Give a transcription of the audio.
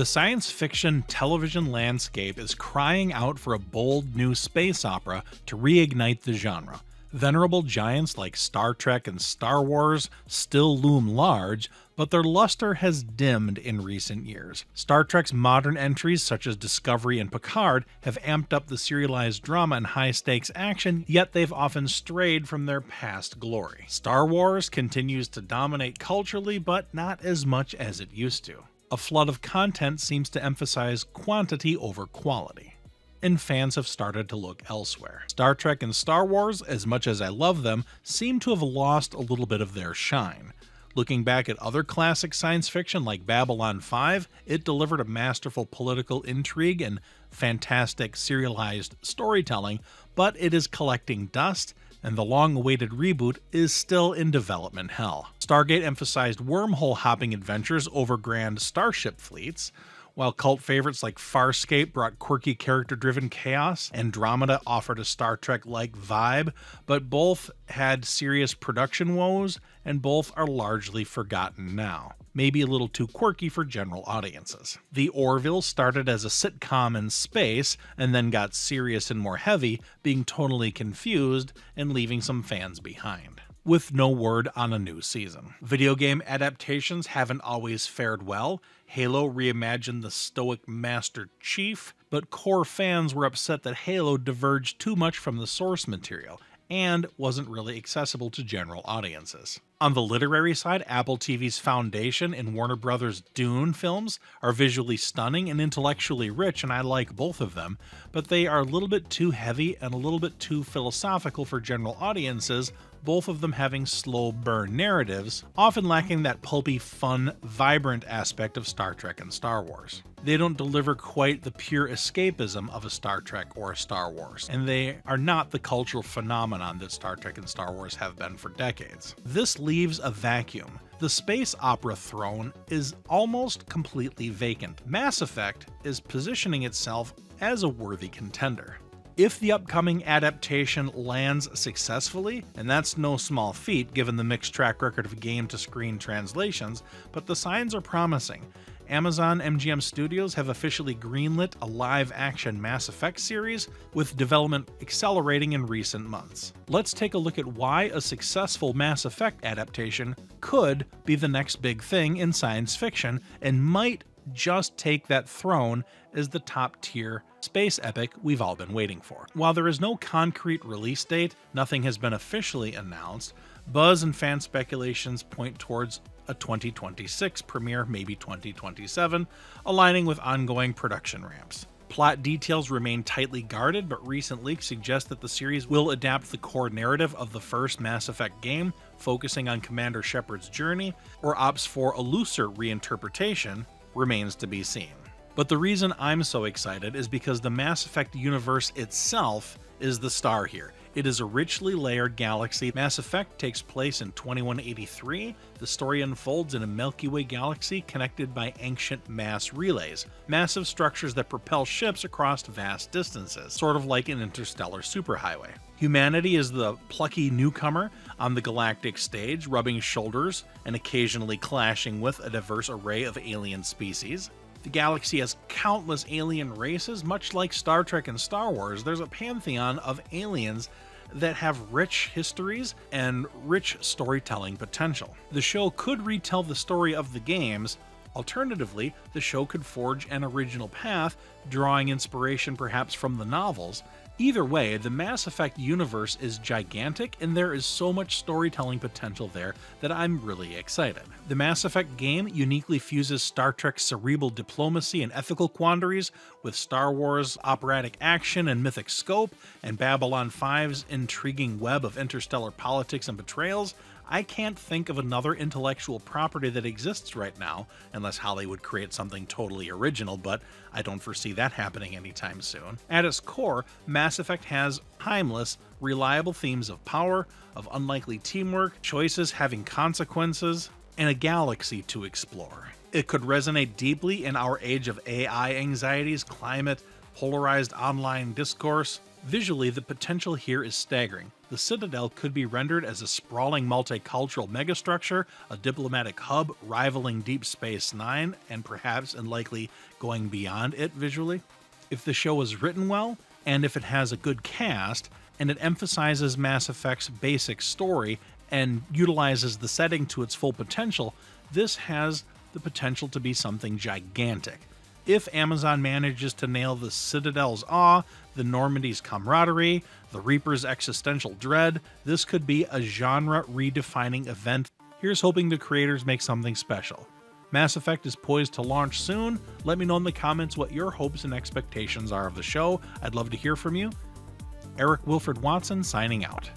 The science fiction television landscape is crying out for a bold new space opera to reignite the genre. Venerable giants like Star Trek and Star Wars still loom large, but their luster has dimmed in recent years. Star Trek's modern entries such as Discovery and Picard have amped up the serialized drama and high-stakes action, yet they've often strayed from their past glory. Star Wars continues to dominate culturally, but not as much as it used to. A flood of content seems to emphasize quantity over quality, and fans have started to look elsewhere. Star Trek and Star Wars, as much as I love them, seem to have lost a little bit of their shine. Looking back at other classic science fiction like Babylon 5, it delivered a masterful political intrigue and fantastic serialized storytelling, but it is collecting dust, and the long-awaited reboot is still in development hell. Stargate emphasized wormhole-hopping adventures over grand starship fleets, while cult favorites like Farscape brought quirky character-driven chaos, Andromeda offered a Star Trek-like vibe, but both had serious production woes, and both are largely forgotten now. Maybe a little too quirky for general audiences. The Orville started as a sitcom in space, and then got serious and more heavy, being totally confused and leaving some fans behind, with no word on a new season. Video game adaptations haven't always fared well. Halo reimagined the stoic Master Chief, but core fans were upset that Halo diverged too much from the source material and wasn't really accessible to general audiences. On the literary side, Apple TV's Foundation and Warner Bros. Dune films are visually stunning and intellectually rich, and I like both of them, but they are a little bit too heavy and a little bit too philosophical for general audiences, both of them having slow burn narratives, often lacking that pulpy, fun, vibrant aspect of Star Trek and Star Wars. They don't deliver quite the pure escapism of a Star Trek or a Star Wars, and they are not the cultural phenomenon that Star Trek and Star Wars have been for decades. This leaves a vacuum. The space opera throne is almost completely vacant. Mass Effect is positioning itself as a worthy contender. If the upcoming adaptation lands successfully, and that's no small feat given the mixed track record of game-to-screen translations, but the signs are promising. Amazon MGM Studios have officially greenlit a live-action Mass Effect series, with development accelerating in recent months. Let's take a look at why a successful Mass Effect adaptation could be the next big thing in science fiction, and might just take that throne as the top-tier space epic we've all been waiting for. While there is no concrete release date, nothing has been officially announced, buzz and fan speculations point towards a 2026 premiere, maybe 2027, aligning with ongoing production ramps. Plot details remain tightly guarded, but recent leaks suggest that the series will adapt the core narrative of the first Mass Effect game, focusing on Commander Shepard's journey, or opts for a looser reinterpretation remains to be seen. But the reason I'm so excited is because the Mass Effect universe itself is the star here. It is a richly layered galaxy. Mass Effect takes place in 2183. The story unfolds in a Milky Way galaxy connected by ancient mass relays, massive structures that propel ships across vast distances, sort of like an interstellar superhighway. Humanity is the plucky newcomer on the galactic stage, rubbing shoulders and occasionally clashing with a diverse array of alien species. The galaxy has countless alien races. Much like Star Trek and Star Wars, there's a pantheon of aliens that have rich histories and rich storytelling potential. The show could retell the story of the games. Alternatively, the show could forge an original path, drawing inspiration perhaps from the novels. Either way, the Mass Effect universe is gigantic, and there is so much storytelling potential there that I'm really excited. The Mass Effect game uniquely fuses Star Trek's cerebral diplomacy and ethical quandaries with Star Wars' operatic action and mythic scope, and Babylon 5's intriguing web of interstellar politics and betrayals. I can't think of another intellectual property that exists right now, unless Hollywood creates something totally original, but I don't foresee that happening anytime soon. At its core, Mass Effect has timeless, reliable themes of power, of unlikely teamwork, choices having consequences, and a galaxy to explore. It could resonate deeply in our age of AI anxieties, climate, polarized online discourse, Visually, the potential here is staggering. The Citadel could be rendered as a sprawling multicultural megastructure, a diplomatic hub rivaling Deep Space Nine, and perhaps and likely going beyond it visually. If the show is written well, and if it has a good cast, and it emphasizes Mass Effect's basic story and utilizes the setting to its full potential, this has the potential to be something gigantic. If Amazon manages to nail the Citadel's awe, the Normandy's camaraderie, the Reaper's existential dread, this could be a genre-redefining event. Here's hoping the creators make something special. Mass Effect is poised to launch soon. Let me know in the comments what your hopes and expectations are of the show. I'd love to hear from you. Eric Wilfred Watson signing out.